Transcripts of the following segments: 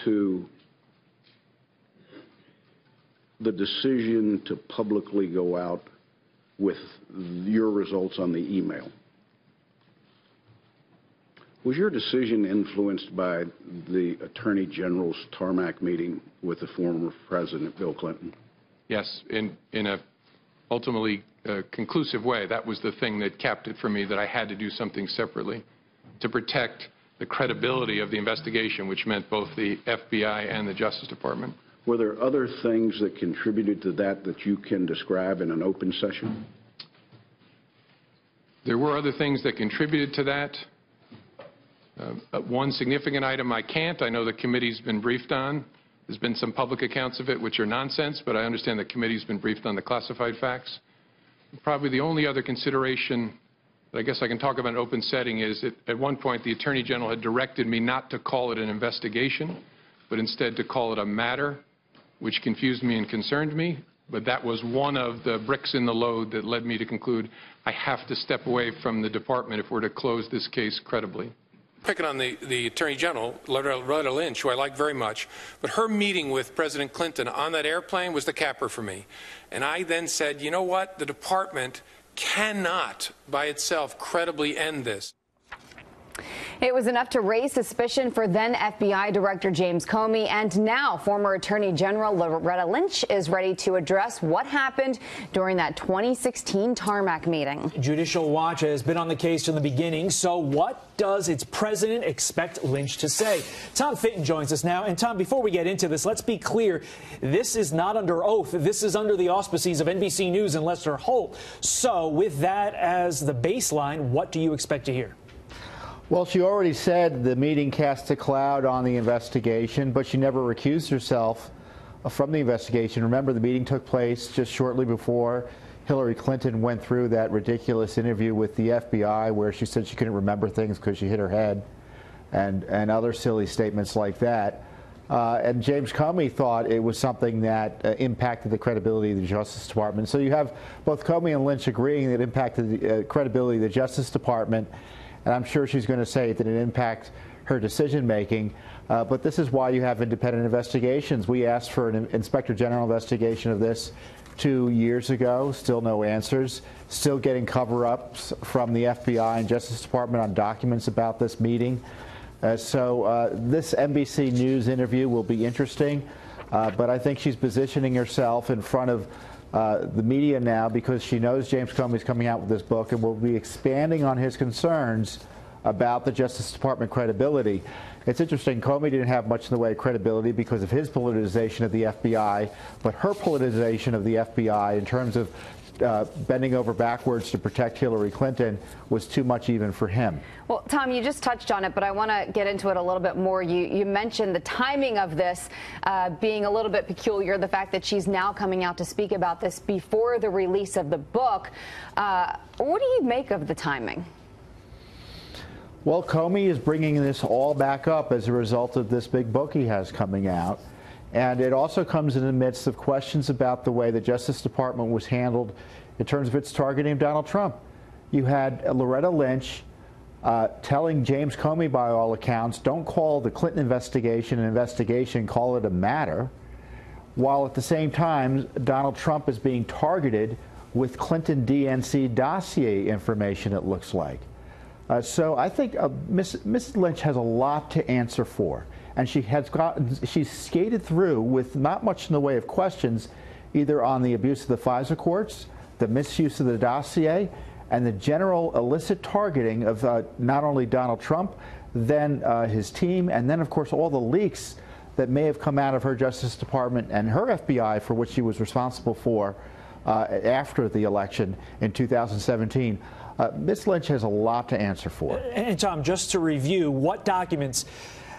to the decision to publicly go out with your results on the email? Was your decision influenced by the Attorney General's tarmac meeting with the former President Bill Clinton? Yes, in a ultimately conclusive way. That was the thing that capped it for me, that I had to do something separately to protect the credibility of the investigation, which meant both the FBI and the Justice Department. Were there other things that contributed to that you can describe in an open session? There were other things that contributed to that. One significant item I can't. I know the committee's been briefed on. There's been some public accounts of it, which are nonsense, but I understand the committee's been briefed on the classified facts. Probably the only other consideration that I guess I can talk about in open setting is that at one point the Attorney General had directed me not to call it an investigation, but instead to call it a matter, which confused me and concerned me. But that was one of the bricks in the load that led me to conclude I have to step away from the department if we're to close this case credibly. Picking on the Attorney General, Loretta Lynch, who I like very much, but her meeting with President Clinton on that airplane was the capper for me. And I then said, you know what, the department cannot by itself credibly end this. It was enough to raise suspicion for then FBI Director James Comey, and now former Attorney General Loretta Lynch is ready to address what happened during that 2016 tarmac meeting. Judicial Watch has been on the case from the beginning, so what does its president expect Lynch to say? Tom Fitton joins us now. And Tom, before we get into this, let's be clear. This is not under oath. This is under the auspices of NBC News and Lester Holt. So with that as the baseline, what do you expect to hear? Well, she already said the meeting cast a cloud on the investigation, but she never recused herself from the investigation. Remember, the meeting took place just shortly before Hillary Clinton went through that ridiculous interview with the FBI where she said she couldn't remember things because she hit her head and other silly statements like that. And James Comey thought it was something that impacted the credibility of the Justice Department. So you have both Comey and Lynch agreeing that it impacted the credibility of the Justice Department. And I'm sure she's going to say it didn't impact her decision-making. But this is why you have independent investigations. We asked for an Inspector General investigation of this 2 years ago. Still no answers. Still getting cover-ups from the FBI and Justice Department on documents about this meeting. So this NBC News interview will be interesting. But I think she's positioning herself in front of the media now because she knows James Comey is coming out with this book and will be expanding on his concerns about the Justice Department credibility. It's interesting, Comey didn't have much in the way of credibility because of his politicization of the FBI, but her politicization of the FBI in terms of bending over backwards to protect Hillary Clinton was too much even for him. Well, Tom, you just touched on it, but I want to get into it a little bit more. You mentioned the timing of this being a little bit peculiar, the fact that she's now coming out to speak about this before the release of the book. What do you make of the timing? Well, Comey is bringing this all back up as a result of this big book he has coming out. And it also comes in the midst of questions about the way the Justice Department was handled in terms of its targeting of Donald Trump. You had Loretta Lynch telling James Comey, by all accounts, don't call the Clinton investigation an investigation, call it a matter, while at the same time Donald Trump is being targeted with Clinton DNC dossier information, it looks like. So I think Mrs. Lynch has a lot to answer for. And she's skated through with not much in the way of questions, either on the abuse of the FISA courts, the misuse of the dossier, and the general illicit targeting of not only Donald Trump, then his team, and then, of course, all the leaks that may have come out of her Justice Department and her FBI, for which she was responsible for after the election in 2017. Ms. Lynch has a lot to answer for. And, Tom, just to review, what documents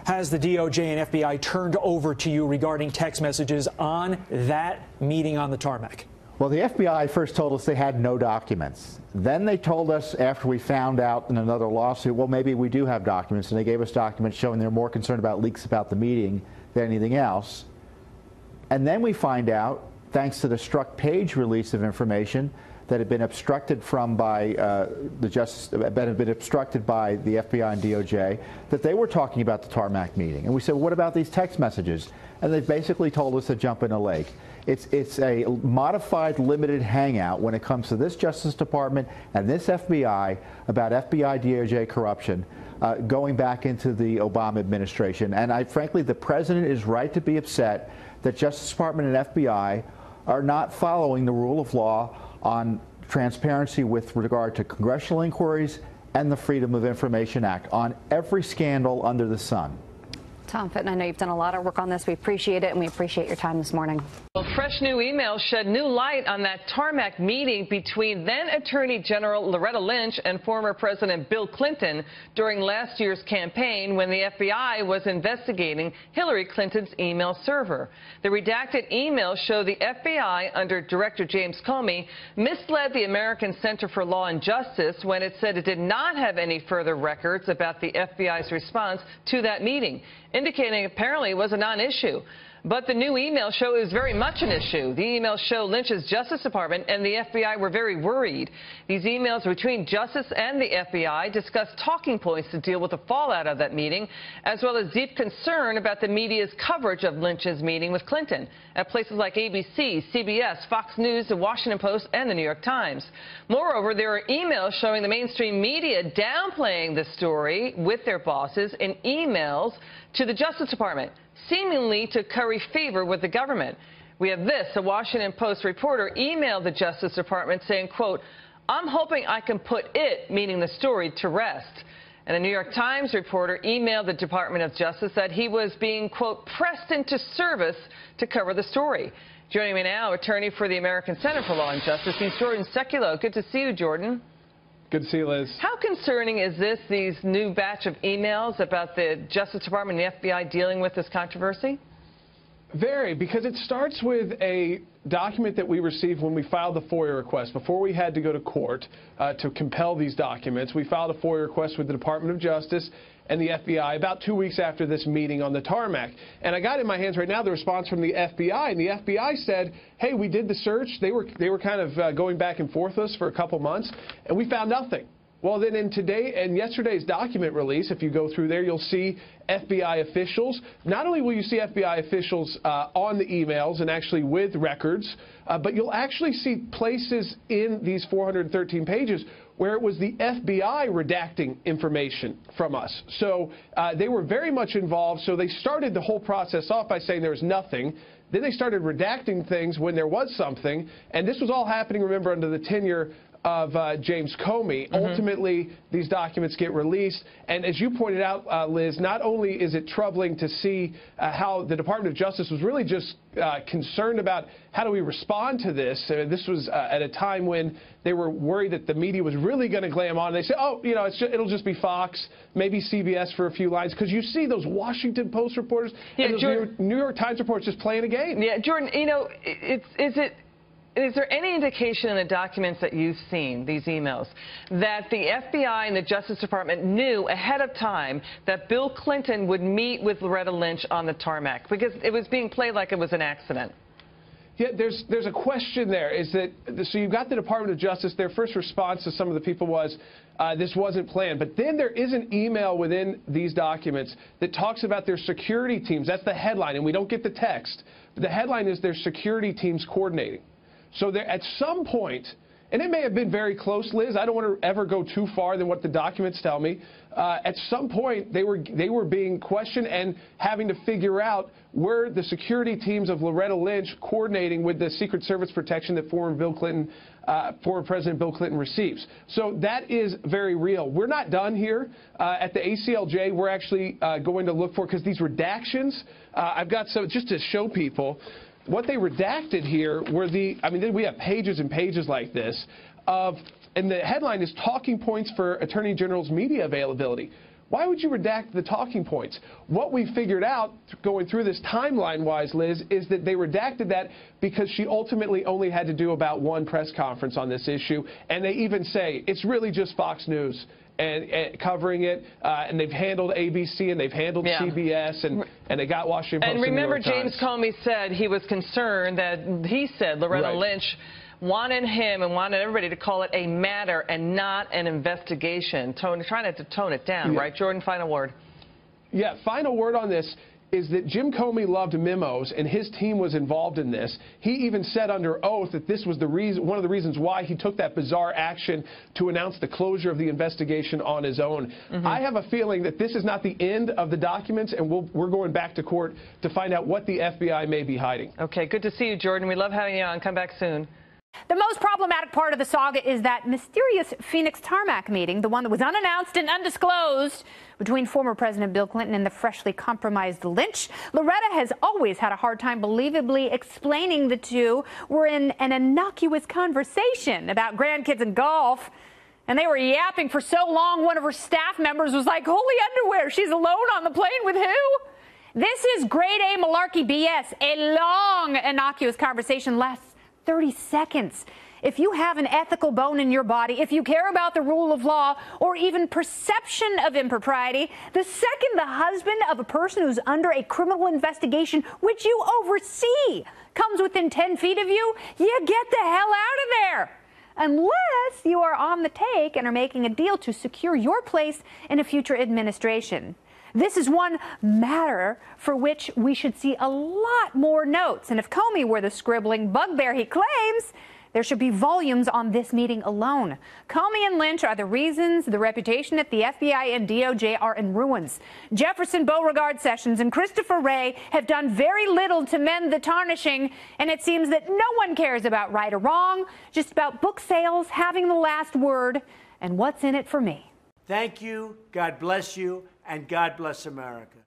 has the DOJ and FBI turned over to you regarding text messages on that meeting on the tarmac? Well, the FBI first told us they had no documents. Then they told us, after we found out in another lawsuit, well, maybe we do have documents, and they gave us documents showing they're more concerned about leaks about the meeting than anything else. And then we find out, thanks to the Struck Page release of information, that had been obstructed by been obstructed by the FBI and DOJ, that they were talking about the tarmac meeting. And we said, well, what about these text messages? And they basically told us to jump in a lake. It's a modified, limited hangout when it comes to this Justice Department and this FBI about FBI DOJ corruption going back into the Obama administration. And frankly, the president is right to be upset that Justice Department and FBI are not following the rule of law on transparency with regard to congressional inquiries and the Freedom of Information Act on every scandal under the sun. Tom Fitton, I know you've done a lot of work on this. We appreciate it, and we appreciate your time this morning. Well, fresh new emails shed new light on that tarmac meeting between then Attorney General Loretta Lynch and former President Bill Clinton during last year's campaign when the FBI was investigating Hillary Clinton's email server. The redacted emails show the FBI, under Director James Comey, misled the American Center for Law and Justice when it said it did not have any further records about the FBI's response to that meeting, indicating apparently it was a non-issue. But the new emails show it was very much an issue. The emails show Lynch's Justice Department and the FBI were very worried. These emails between Justice and the FBI discussed talking points to deal with the fallout of that meeting, as well as deep concern about the media's coverage of Lynch's meeting with Clinton at places like ABC, CBS, Fox News, The Washington Post, and The New York Times. Moreover, there are emails showing the mainstream media downplaying the story with their bosses in emails to the Justice Department, seemingly to curry favor with the government. We have this. A Washington Post reporter emailed the Justice Department saying, quote, "I'm hoping I can put it," meaning the story, "to rest." And a New York Times reporter emailed the Department of Justice that he was being, quote, "pressed into service to cover the story." Joining me now, attorney for the American Center for Law and Justice, he's Jordan Seculo. Good to see you, Jordan. Good to see you, Liz. How concerning is this, these new batch of emails about the Justice Department and the FBI dealing with this controversy? Very, because it starts with a document that we received when we filed the FOIA request. Before we had to go to court to compel these documents, we filed a FOIA request with the Department of Justice and the FBI about 2 weeks after this meeting on the tarmac. And I got in my hands right now the response from the FBI, and the FBI said, hey, we did the search. They were kind of going back and forth with us for a couple months, and we found nothing. Well, then in yesterday's document release, if you go through there, you'll see FBI officials. Not only will you see FBI officials on the emails and actually with records, but you'll actually see places in these 413 pages where it was the FBI redacting information from us. So they were very much involved. So they started the whole process off by saying there was nothing. Then they started redacting things when there was something. And this was all happening, remember, under the tenure of James Comey. Ultimately, these documents get released. And as you pointed out, Liz, not only is it troubling to see how the Department of Justice was really just concerned about how do we respond to this. This was at a time when they were worried that the media was really going to glam on. They said, oh, you know, it'll just be Fox, maybe CBS for a few lines. Because you see those Washington Post reporters and those New York Times reporters just playing a game. Yeah, Jordan, you know, is there any indication in the documents that you've seen, these emails, that the FBI and the Justice Department knew ahead of time that Bill Clinton would meet with Loretta Lynch on the tarmac? Because it was being played like it was an accident. Yeah, there's a question there. So you've got the Department of Justice. Their first response to some of the people was, this wasn't planned. But then there is an email within these documents that talks about their security teams. That's the headline, and we don't get the text. But the headline is their security teams coordinating. So there, at some point, and it may have been very close, Liz, I don't want to ever go too far than what the documents tell me. At some point, they were being questioned and having to figure out were the security teams of Loretta Lynch coordinating with the Secret Service protection that former President Bill Clinton receives. So that is very real. We're not done here. At the ACLJ, we're actually going to look for, because these redactions, I've got some, just to show people, what they redacted here were we have pages and pages like this and the headline is talking points for Attorney General's media availability. Why would you redact the talking points? What we figured out going through this timeline-wise, Liz, is that they redacted that because she ultimately only had to do about one press conference on this issue, and they even say it's really just Fox News and covering it, and they've handled ABC and they've handled CBS, and they got Washington Post. And remember, and New York James Times. Comey said he was concerned that he said Loretta Lynch wanted him and wanted everybody to call it a matter and not an investigation. Trying to tone it down, right? Jordan, final word. Yeah, final word on this is that Jim Comey loved memos, and his team was involved in this. He even said under oath that this was the reason, one of the reasons why he took that bizarre action to announce the closure of the investigation on his own. I have a feeling that this is not the end of the documents, and we're going back to court to find out what the FBI may be hiding. Okay, good to see you, Jordan. We love having you on. Come back soon. The most problematic part of the saga is that mysterious Phoenix tarmac meeting, the one that was unannounced and undisclosed, between former President Bill Clinton and the freshly compromised Lynch. Loretta has always had a hard time believably explaining the two were in an innocuous conversation about grandkids and golf. And they were yapping for so long, one of her staff members was like, "Holy underwear, she's alone on the plane with who?" This is grade A malarkey BS. A long, innocuous conversation lasts 30 seconds. If you have an ethical bone in your body, if you care about the rule of law or even perception of impropriety, the second the husband of a person who's under a criminal investigation, which you oversee, comes within 10 feet of you, you get the hell out of there. Unless you are on the take and are making a deal to secure your place in a future administration. This is one matter for which we should see a lot more notes. And if Comey were the scribbling bugbear he claims, there should be volumes on this meeting alone. Comey and Lynch are the reasons the reputation at the FBI and DOJ are in ruins. Jefferson Beauregard Sessions and Christopher Wray have done very little to mend the tarnishing, and it seems that no one cares about right or wrong, just about book sales, having the last word, and what's in it for me. Thank you, God bless you, and God bless America.